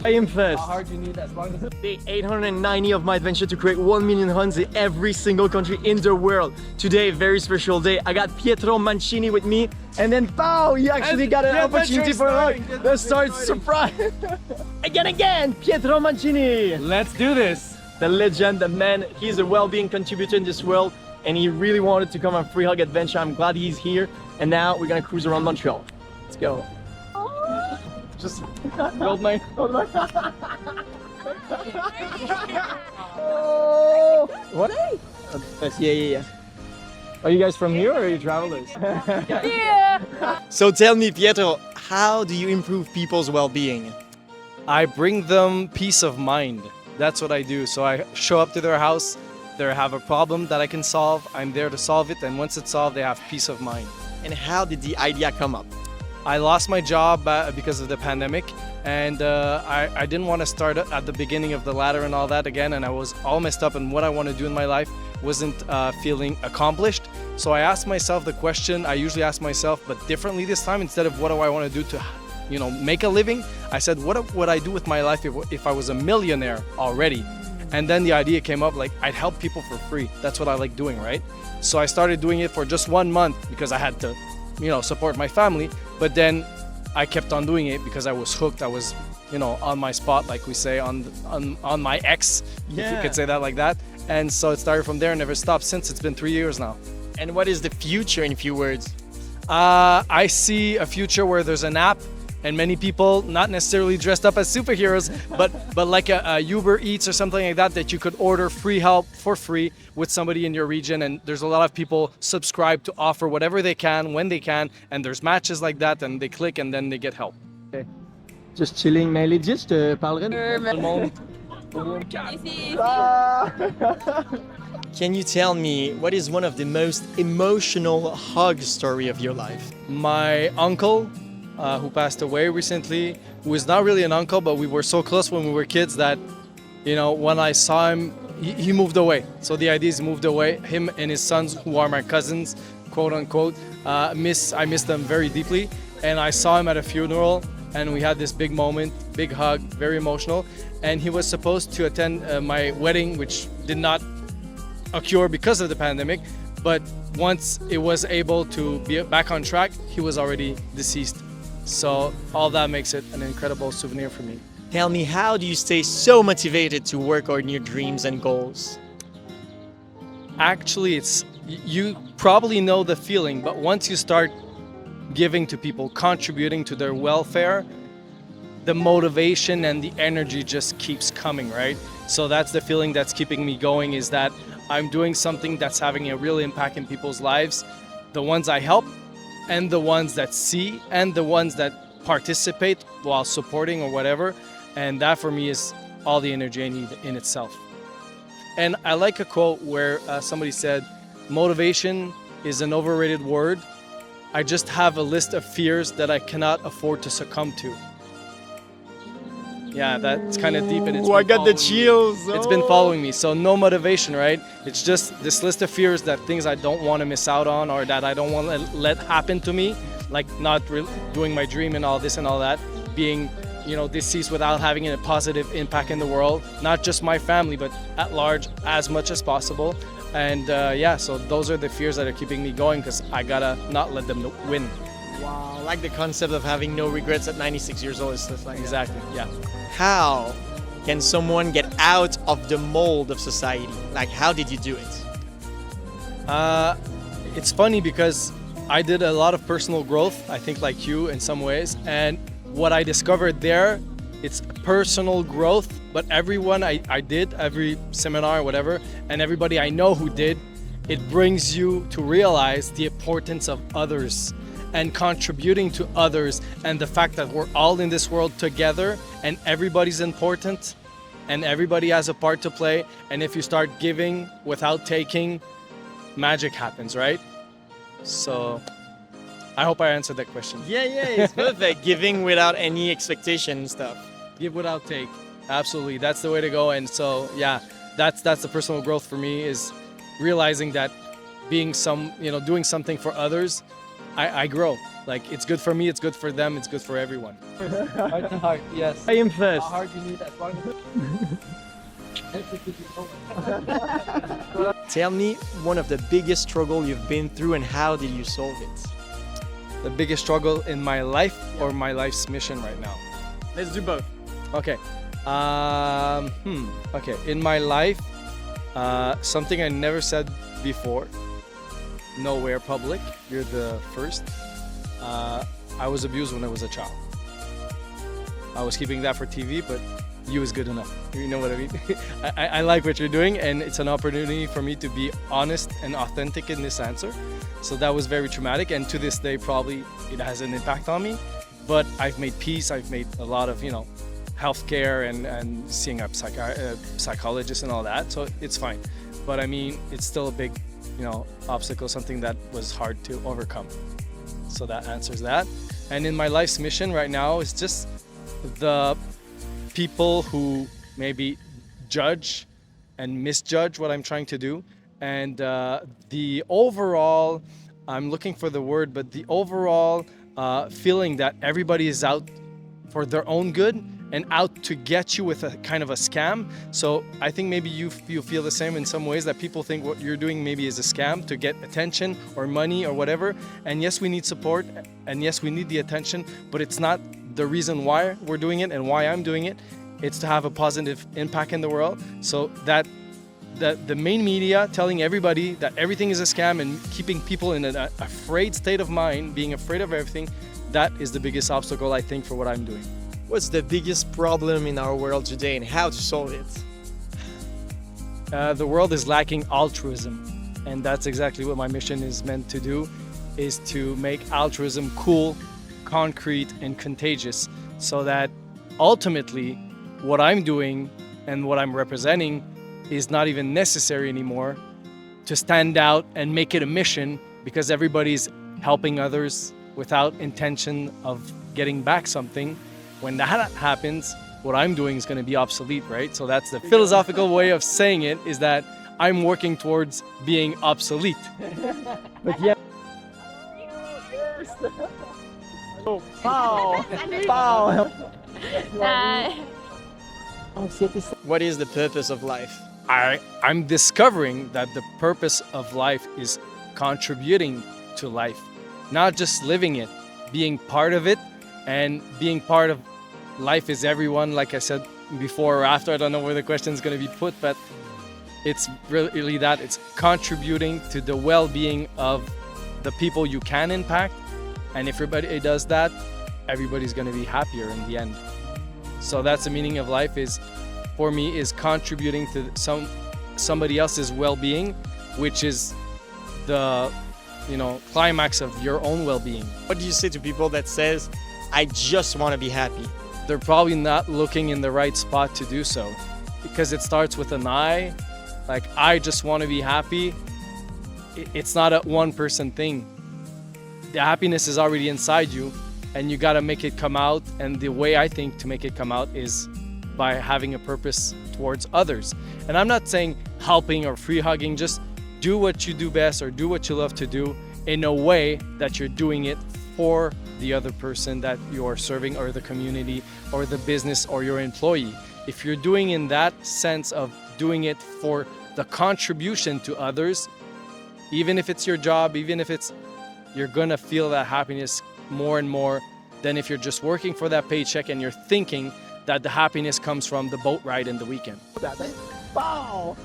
I am first. How hard you need as long as Day 890 of my adventure to create 1 million huns in every single country in the world. Today, very special day. I got Pietro Mancini with me, and then pow, you actually got an opportunity for a hug. The start surprise. again, Pietro Mancini. Let's do this. The legend, the man, he's a well-being contributor in this world, and he really wanted to come on Free Hug Adventure. I'm glad he's here, and now we're gonna cruise around Montreal. Let's go. Just hold my. Oh, what? Yeah. Are you guys from here or are you travelers? So tell me, Pietro, how do you improve people's well-being? I bring them peace of mind. That's what I do. So I show up to their house, they have a problem that I can solve, I'm there to solve it, and once it's solved, they have peace of mind. And how did the idea come up? I lost my job because of the pandemic, and I didn't want to start at the beginning of the ladder and all that again, and I was all messed up, and what I want to do in my life wasn't feeling accomplished. So I asked myself the question I usually ask myself, but differently this time. Instead of what do I want to do to, make a living, I said, what would I do with my life if I was a millionaire already? And then the idea came up, like, I'd help people for free. That's what I like doing, right? So I started doing it for just 1 month because I had to support my family, but then I kept on doing it because I was hooked. I was, on my spot, like we say, on my X, if you could say that like that. And so it started from there and never stopped since. It's been 3 years now. And what is the future in a few words? I see a future where there's an app and many people, not necessarily dressed up as superheroes, but like a Uber Eats or something like that you could order free help for free with somebody in your region. And there's a lot of people subscribe to offer whatever they can, when they can. And there's matches like that, and they click and then they get help. Okay. Just chilling, mais legit, je te parlerai Can you tell me what is one of the most emotional hug story of your life? My uncle, who passed away recently, who is not really an uncle, but we were so close when we were kids that, when I saw him, he moved away. So the idea is he moved away. Him and his sons, who are my cousins, quote unquote, I miss them very deeply. And I saw him at a funeral, and we had this big moment, big hug, very emotional. And he was supposed to attend my wedding, which did not occur because of the pandemic. But once it was able to be back on track, he was already deceased. So all that makes it an incredible souvenir for me. Tell me, how do you stay so motivated to work on your dreams and goals? Actually, you probably know the feeling, but once you start giving to people, contributing to their welfare, the motivation and the energy just keeps coming, right? So that's the feeling that's keeping me going, is that I'm doing something that's having a real impact in people's lives. The ones I help, and the ones that see, and the ones that participate while supporting or whatever. And that for me is all the energy I need in itself. And I like a quote where somebody said, motivation is an overrated word. I just have a list of fears that I cannot afford to succumb to. Yeah, that's kind of deep, and it's I got the chills. It's been following me. So no motivation, right? It's just this list of fears, that things I don't want to miss out on, or that I don't want to let happen to me, like not doing my dream and all this and all that, being, deceased without having a positive impact in the world, not just my family, but at large as much as possible. And so those are the fears that are keeping me going, because I gotta not let them win. Wow, I like the concept of having no regrets at 96 years old. Stuff like Exactly, yeah. How can someone get out of the mold of society? Like, how did you do it? It's funny because I did a lot of personal growth, I think like you in some ways, and what I discovered there, it's personal growth, but everyone I did, every seminar, whatever, and everybody I know who did, it brings you to realize the importance of others and contributing to others, and the fact that we're all in this world together and everybody's important and everybody has a part to play. And if you start giving without taking, magic happens, right? So I hope I answered that question. Yeah, it's perfect. Giving without any expectation and stuff. Give without take. Absolutely, that's the way to go. And so yeah, that's the personal growth for me, is realizing that doing something for others I grow. Like, it's good for me, it's good for them, it's good for everyone. Heart to heart, yes. I am first. A heart you need as long as Tell me one of the biggest struggle you've been through and how did you solve it? The biggest struggle in my life or my life's mission right now? Let's do both. Okay. Okay. In my life, something I never said before, nowhere public, you're the first. I was abused when I was a child. I was keeping that for TV, but you is good enough. You know what I mean? I like what you're doing, and it's an opportunity for me to be honest and authentic in this answer. So that was very traumatic, and to this day, probably it has an impact on me. But I've made peace. I've made a lot of, healthcare and seeing a psychologist and all that. So it's fine. But I mean, it's still a big, obstacle, something that was hard to overcome. So that answers that. And in my life's mission right now is just the people who maybe judge and misjudge what I'm trying to do. And the overall, I'm looking for the word, but the overall feeling that everybody is out for their own good and out to get you with a kind of a scam. So I think maybe you feel the same in some ways, that people think what you're doing maybe is a scam to get attention or money or whatever. And yes, we need support, and yes, we need the attention, but it's not the reason why we're doing it and why I'm doing it. It's to have a positive impact in the world. So that the main media telling everybody that everything is a scam and keeping people in an afraid state of mind, being afraid of everything, that is the biggest obstacle, I think, for what I'm doing. What's the biggest problem in our world today and how to solve it? The world is lacking altruism, and that's exactly what my mission is meant to do, is to make altruism cool, concrete, and contagious, so that ultimately what I'm doing and what I'm representing is not even necessary anymore to stand out and make it a mission, because everybody's helping others without intention of getting back something. When that happens, what I'm doing is going to be obsolete, right? So that's the philosophical way of saying it, is that I'm working towards being obsolete. But yeah. Oh, pow! Pow! What is the purpose of life? I'm discovering that the purpose of life is contributing to life, not just living it, being part of it. And being part of life is everyone, like I said before or after, I don't know where the question is going to be put, but it's really that. It's contributing to the well-being of the people you can impact. And if everybody does that, everybody's going to be happier in the end. So that's the meaning of life, is, for me, is contributing to somebody else's well-being, which is the climax of your own well-being. What do you say to people that says, I just want to be happy? They're probably not looking in the right spot to do so, because it starts with an I. Like, I just want to be happy. It's not a one-person thing. The happiness is already inside you, and you got to make it come out. And the way I think to make it come out is by having a purpose towards others. And I'm not saying helping or free hugging, just do what you do best or do what you love to do in a way that you're doing it for the other person that you're serving, or the community, or the business, or your employee. If you're doing in that sense of doing it for the contribution to others, even if it's your job, even if you're gonna feel that happiness more and more than if you're just working for that paycheck and you're thinking that the happiness comes from the boat ride in the weekend. Wow!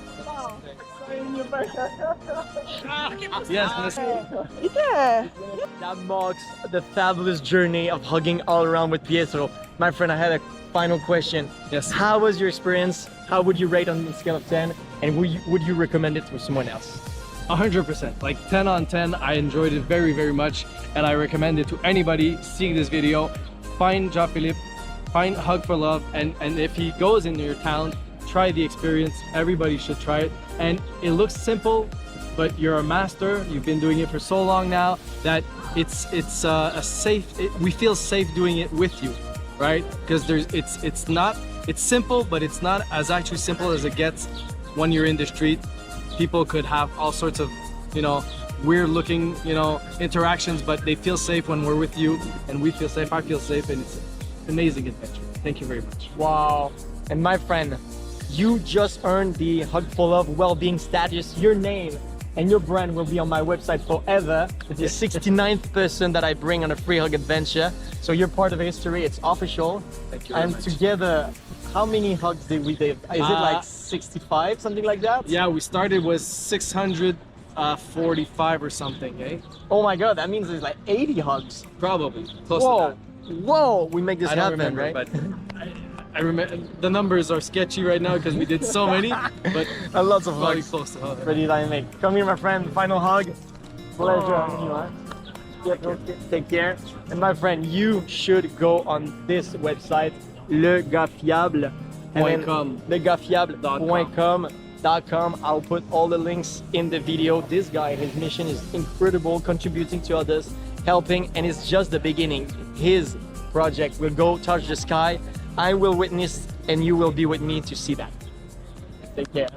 Yes, That marks the fabulous journey of hugging all around with Pietro. My friend, I had a final question. Yes. How was your experience? How would you rate on a scale of 10? And would you recommend it for someone else? 100%, like 10 on 10. I enjoyed it very, very much, and I recommend it to anybody seeing this video. Find Jean-Philippe, find Hug for Love, and if he goes into your town, try the experience. Everybody should try it. And it looks simple, but you're a master. You've been doing it for so long now that it's a safe. We feel safe doing it with you, right? Because it's simple, but it's not as actually simple as it gets when you're in the street. People could have all sorts of, weird looking, you know, interactions, but they feel safe when we're with you, and we feel safe. I feel safe, and it's an amazing adventure. Thank you very much. Wow. And my friend, you just earned the Hug for Love well-being status. Your name and your brand will be on my website forever. It's the 69th person that I bring on a free hug adventure. So you're part of history. It's official. Thank you very And much. together, how many hugs did we do? Is it like 65, something like that? Yeah, we started with 645 or something, eh? Oh my God, that means there's like 80 hugs. Probably close Whoa, to whoa, we make this that. I don't happen, remember, right? but I remember the numbers are sketchy right now because we did so many, but A lot of probably hugs. close to 100. Ready that I make. Come here, my friend. Final hug. Pleasure having you, huh? Take care. And my friend, you should go on this website, legafiable. .com. legafiable.com. I'll put all the links in the video. This guy, his mission is incredible, contributing to others, helping, and it's just the beginning. His project will go touch the sky. I will witness, and you will be with me to see that. Take care.